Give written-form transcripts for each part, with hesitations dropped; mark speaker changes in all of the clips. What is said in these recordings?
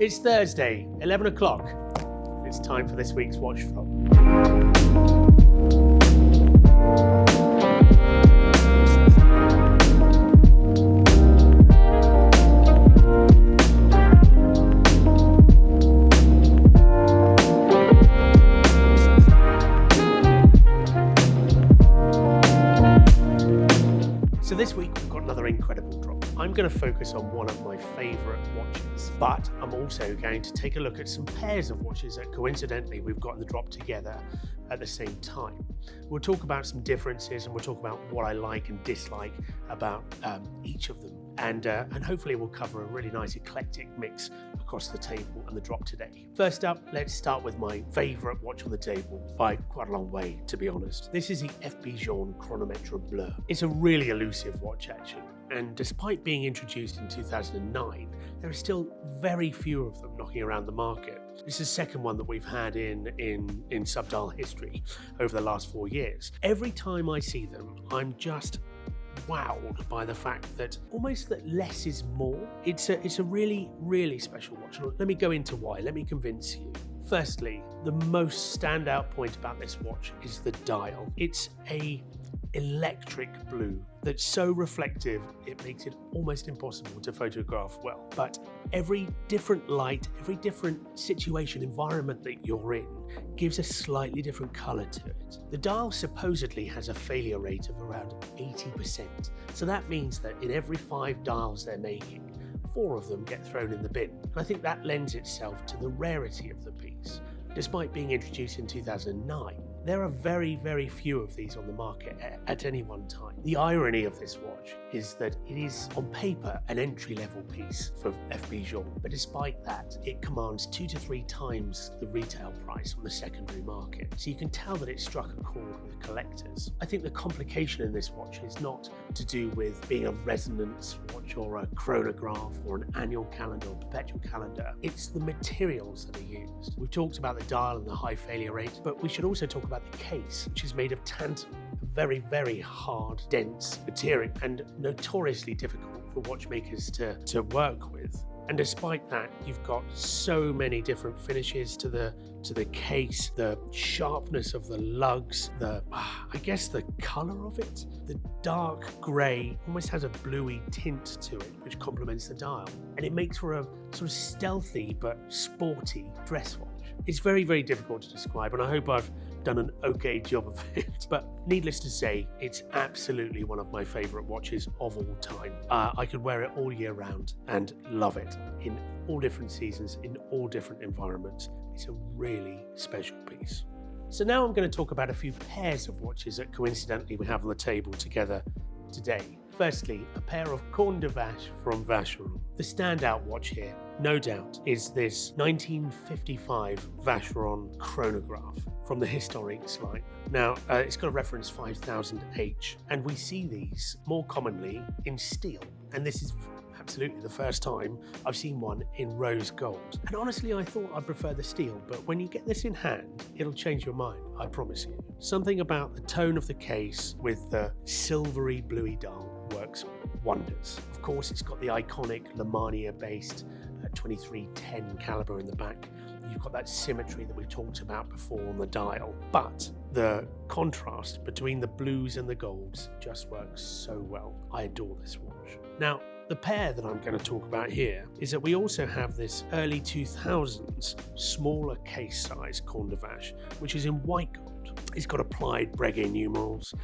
Speaker 1: It's Thursday, 11 o'clock. It's time for this week's Watch Drop. So this week we've got another incredible drop. I'm going to focus on one of my favourite watches, but I'm also going to take a look at some pairs of watches that coincidentally we've got in the drop together at the same time. We'll talk about some differences and we'll talk about what I like and dislike about each of them. And hopefully we'll cover a really nice eclectic mix across the table and the drop today. First up, let's start with my favourite watch on the table by quite a long way, to be honest. This is the Journe Chronomètre Bleu. It's a really elusive watch actually, and despite being introduced in 2009, there are still very few of them knocking around the market. This is the second one that we've had in Subdial history over the last 4 years. Every time I see them, I'm just wowed by the fact that almost that less is more. It's a really, really special watch. Let me go into why. Let me convince you. Firstly, the most standout point about this watch is the dial. It's a electric blue that's so reflective it makes it almost impossible to photograph well. But every different light, every different situation, environment that you're in gives a slightly different color to it. The dial supposedly has a failure rate of around 80%. So that means that in every 5 dials they're making, 4 of them get thrown in the bin. And I think that lends itself to the rarity of the piece. Despite being introduced in 2009, there are very, very few of these on the market at any one time. The irony of this watch is that it is, on paper, an entry-level piece for Journe, but despite that, it commands 2 to 3 times the retail price on the secondary market. So you can tell that it struck a chord with collectors. I think the complication in this watch is not to do with being a resonance watch or a chronograph or an annual calendar or perpetual calendar. It's the materials that are used. We've talked about the dial and the high failure rate, but we should also talk about the case, which is made of tantalum, a very, very hard, dense material and notoriously difficult for watchmakers to work with. And despite that, you've got so many different finishes to the case, the sharpness of the lugs, I guess the color of it. The dark grey almost has a bluey tint to it, which complements the dial. And it makes for a sort of stealthy but sporty dress watch. It's very, very difficult to describe, and I hope I've done an okay job of it. But needless to say, it's absolutely one of my favourite watches of all time. I could wear it all year round and love it in all different seasons, in all different environments. It's a really special piece. So now I'm going to talk about a few pairs of watches that coincidentally we have on the table together today. Firstly, a pair of Corne de Vache from Vacheron. The standout watch here, no doubt, is this 1955 Vacheron chronograph from the historics line. Now, it's got a reference 5000H, and we see these more commonly in steel, and this is absolutely the first time I've seen one in rose gold. And honestly, I thought I'd prefer the steel, but when you get this in hand, it'll change your mind, I promise you. Something about the tone of the case with the silvery bluey dial works wonders. Of course, it's got the iconic Lemania-based 2310 caliber in the back. You've got that symmetry that we've talked about before on the dial, but the contrast between the blues and the golds just works so well. I adore this watch. Now, the pair that I'm going to talk about here is that we also have this early 2000s smaller case size Corne de Vache, which is in white gold. It's got applied Breguet numerals.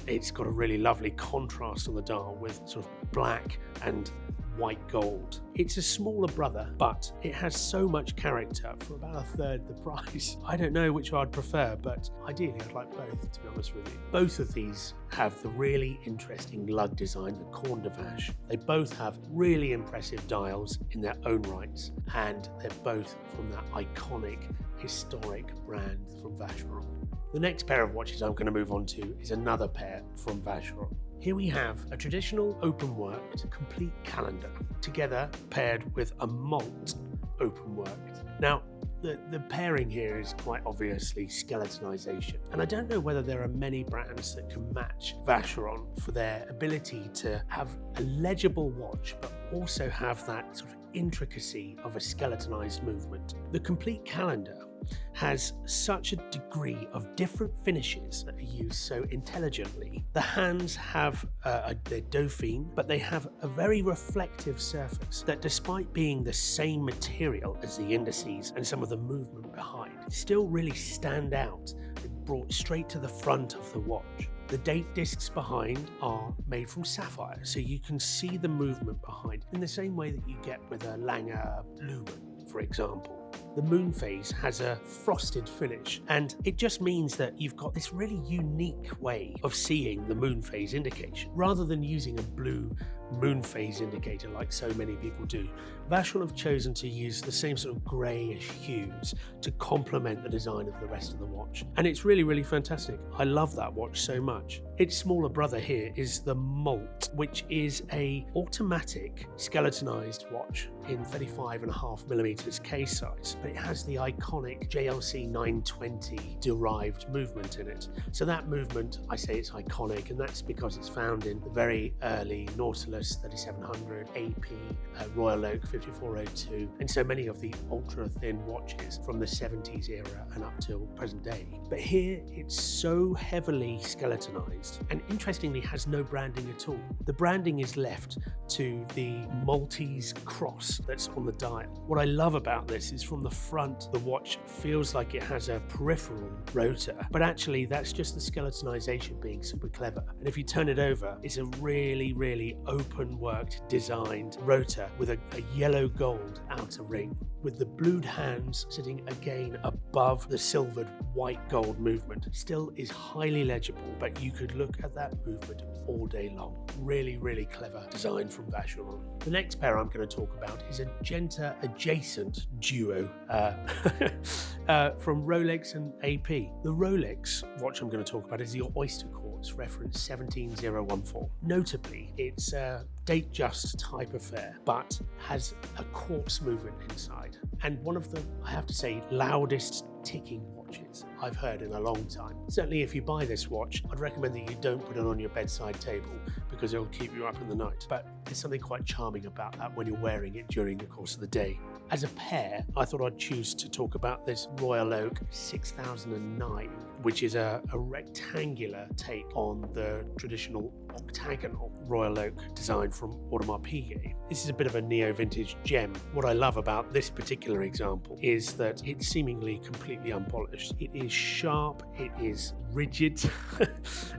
Speaker 1: It's got a really lovely contrast on the dial with sort of black and white gold. It's a smaller brother, but it has so much character for about a third the price. I don't know which I'd prefer, but ideally I'd like both, to be honest with you. Both of these have the really interesting lug design, the Corne de Vache. They both have really impressive dials in their own rights, and they're both from that iconic, historic brand from Vacheron. The next pair of watches I'm going to move on to is another pair from Vacheron. Here we have a traditional open-worked complete calendar, together paired with a malt open-worked. Now, the pairing here is quite obviously skeletonization, and I don't know whether there are many brands that can match Vacheron for their ability to have a legible watch, but also have that sort of intricacy of a skeletonized movement. The complete calendar has such a degree of different finishes that are used so intelligently. The hands have their Dauphine, but they have a very reflective surface that, despite being the same material as the indices and some of the movement behind, still really stand out and brought straight to the front of the watch. The date discs behind are made from sapphire, so you can see the movement behind in the same way that you get with a Lacquer Lumen, for example. The moon phase has a frosted finish, and it just means that you've got this really unique way of seeing the moon phase indication. Rather than using a blue moon phase indicator like so many people do, Vacheron have chosen to use the same sort of greyish hues to complement the design of the rest of the watch. And it's really, really fantastic. I love that watch so much. Its smaller brother here is the Molt, which is a automatic skeletonized watch in 35.5mm case size, but it has the iconic JLC 920 derived movement in it. So that movement, I say it's iconic, and that's because it's found in the very early Nautilus 3700, AP, Royal Oak 5402, and so many of the ultra thin watches from the 70s era and up till present day. But here it's so heavily skeletonized, and interestingly has no branding at all. The branding is left to the Maltese cross that's on the dial. What I love about this is from the front, the watch feels like it has a peripheral rotor, but actually that's just the skeletonization being super clever. And if you turn it over, it's a really, really open-worked designed rotor with a yellow gold outer ring, with the blued hands sitting again above the silvered white gold movement. Still is highly legible, but you could look at that movement all day long. Really, really clever design from Vacheron. The next pair I'm going to talk about is a genta adjacent duo from Rolex and AP. The Rolex watch I'm going to talk about is the Oysterquartz, reference 17014. Notably, it's a date-just type affair, but has a quartz movement inside, and one of the, I have to say, loudest ticking watches I've heard in a long time. Certainly if you buy this watch, I'd recommend that you don't put it on your bedside table because it'll keep you up in the night, but there's something quite charming about that when you're wearing it during the course of the day. As a pair, I thought I'd choose to talk about this Royal Oak 6009, which is a rectangular take on the traditional octagonal Royal Oak design from Audemars Piguet. This is a bit of a neo-vintage gem. What I love about this particular example is that it's seemingly completely unpolished. It is sharp, it is rigid,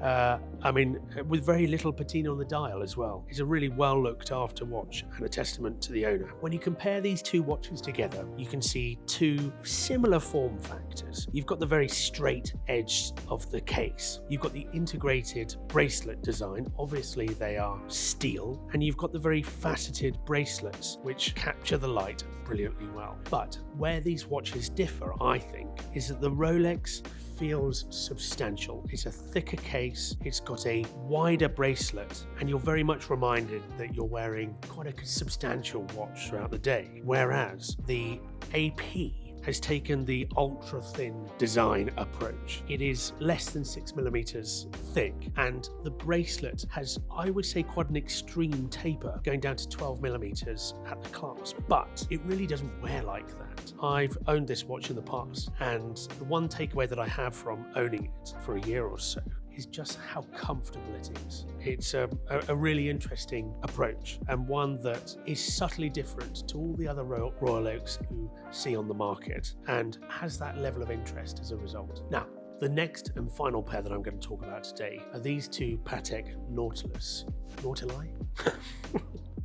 Speaker 1: I mean, with very little patina on the dial as well. It's a really well looked after watch and a testament to the owner. When you compare these two watches together, you can see two similar form factors. You've got the very straight edge of the case. You've got the integrated bracelet design. Obviously they are steel, and you've got the very faceted bracelets which capture the light brilliantly well. But where these watches differ, I think, is that the Rolex feels substantial. It's a thicker case, it's got a wider bracelet, and you're very much reminded that you're wearing quite a substantial watch throughout the day. Whereas the AP has taken the ultra thin design approach. It is less than 6mm thick, and the bracelet has, I would say, quite an extreme taper, going down to 12mm at the clasp, but it really doesn't wear like that. I've owned this watch in the past, and the one takeaway that I have from owning it for a year or so is just how comfortable it is. It's a really interesting approach, and one that is subtly different to all the other Royal Oaks you see on the market, and has that level of interest as a result. Now, the next and final pair that I'm going to talk about today are these two Patek Nautilus. Nautili?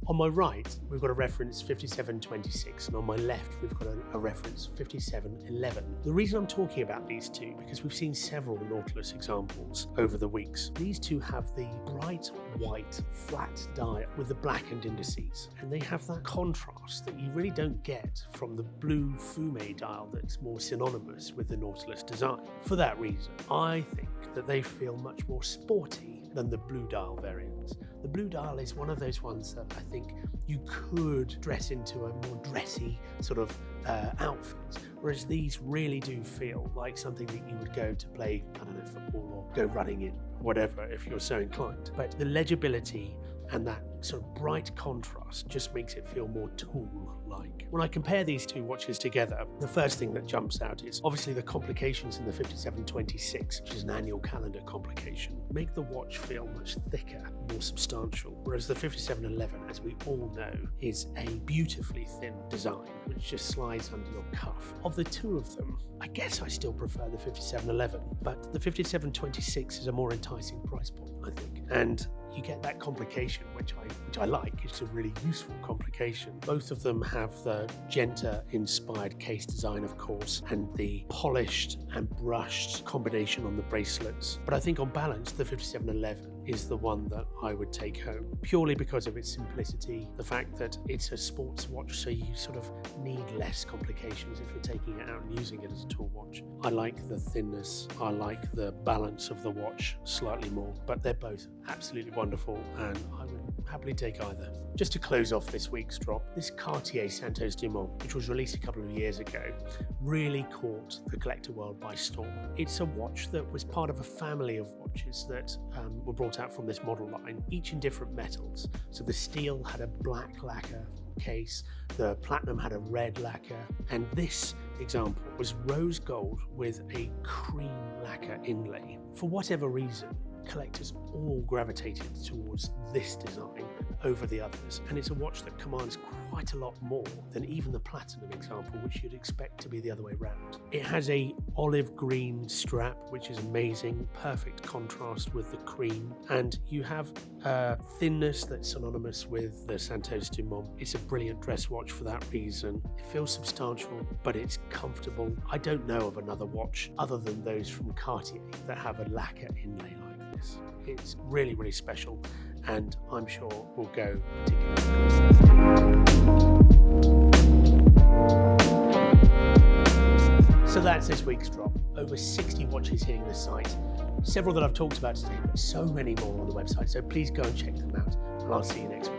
Speaker 1: On my right, we've got a reference 5726, and on my left, we've got a reference 5711. The reason I'm talking about these two, because we've seen several Nautilus examples over the weeks. These two have the bright white flat dial with the blackened indices, and they have that contrast that you really don't get from the blue fume dial that's more synonymous with the Nautilus design. For that reason, I think that they feel much more sporty than the blue dial variants. The blue dial is one of those ones that I think you could dress into a more dressy sort of outfit, whereas these really do feel like something that you would go to play, I don't know, football or go running in, whatever, if you're so inclined. But the legibility and that sort of bright contrast just makes it feel more tool-like. When I compare these two watches together, the first thing that jumps out is obviously the complications in the 5726, which is an annual calendar complication, make the watch feel much thicker, more substantial, whereas the 5711, as we all know, is a beautifully thin design, which just slides under your cuff. Of the two of them, I guess I still prefer the 5711, but the 5726 is a more enticing price point, I think. And you get that complication, which I like. It's a really useful complication. Both of them have the genta-inspired case design, of course, and the polished and brushed combination on the bracelets. But I think on balance, the 5711 is the one that I would take home, purely because of its simplicity, the fact that it's a sports watch, so you sort of need less complications if you're taking it out and using it as a tool watch. I like the thinness, I like the balance of the watch slightly more, but they're both absolutely wonderful and I would happily take either. Just to close off this week's drop, this Cartier Santos Dumont, which was released a couple of years ago, really caught the collector world by storm. It's a watch that was part of a family of watches that were brought out from this model line, each in different metals. So the steel had a black lacquer case, the platinum had a red lacquer, and this example was rose gold with a cream lacquer inlay. For whatever reason, collectors all gravitated towards this design over the others, and it's a watch that commands quite a lot more than even the platinum example, which you'd expect to be the other way around. It has a olive green strap, which is amazing, perfect contrast with the cream, and you have a thinness that's synonymous with the Santos Dumont. It's a brilliant dress watch for that reason. It feels substantial, but it's comfortable. I don't know of another watch other than those from Cartier that have a lacquer inlay like this. It's really, really special, and I'm sure will go particularly. So that's this week's drop. Over 60 watches hitting the site. Several that I've talked about today, but so many more on the website. So please go and check them out, and I'll see you next week.